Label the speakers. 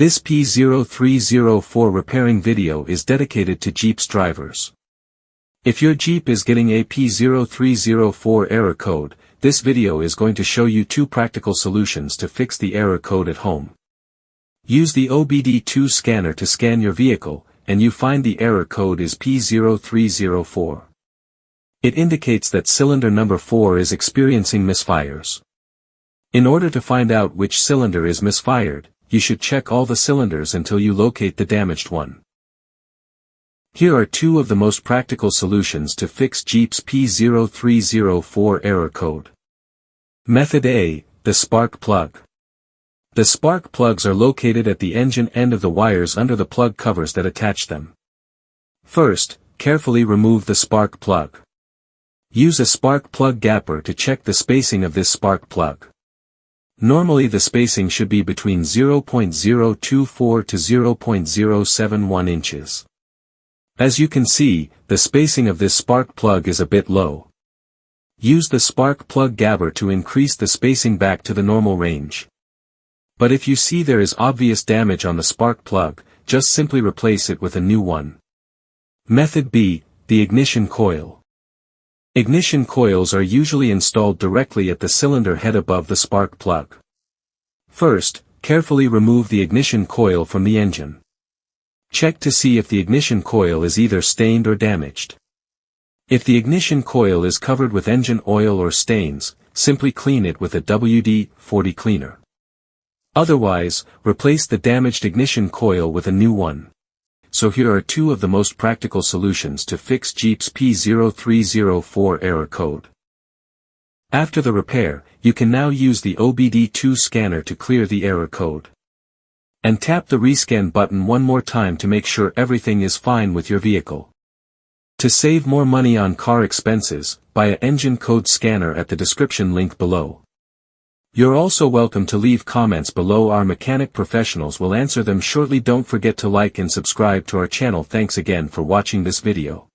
Speaker 1: This P0304 repairing video is dedicated to Jeep's drivers. If your Jeep is getting a P0304 error code, this video is going to show you 2 practical solutions to fix the error code at home. Use the OBD2 scanner to scan your vehicle, and you find the error code is P0304. It indicates that cylinder number 4 is experiencing misfires. In order to find out which cylinder is misfired, you should check all the cylinders until you locate the damaged one. Here are 2 of the most practical solutions to fix Jeep's P0304 error code. Method A, the spark plug. The spark plugs are located at the engine end of the wires under the plug covers that attach them. First, carefully remove the spark plug. Use a spark plug gapper to check the spacing of this spark plug. Normally the spacing should be between 0.024 to 0.071 inches. As you can see, the spacing of this spark plug is a bit low. Use the spark plug gapper to increase the spacing back to the normal range. But if you see there is obvious damage on the spark plug, just simply replace it with a new one. Method B, the ignition coil. Ignition coils are usually installed directly at the cylinder head above the spark plug. First, carefully remove the ignition coil from the engine. Check to see if the ignition coil is either stained or damaged. If the ignition coil is covered with engine oil or stains, simply clean it with a WD-40 cleaner. Otherwise, replace the damaged ignition coil with a new one. So here are 2 of the most practical solutions to fix Jeep's P0304 error code. After the repair, you can now use the OBD2 scanner to clear the error code. And tap the rescan button one more time to make sure everything is fine with your vehicle. To save more money on car expenses, buy an engine code scanner at the description link below. You're also welcome to leave comments below. Our mechanic professionals will answer them shortly. Don't forget to like and subscribe to our channel. Thanks again for watching this video.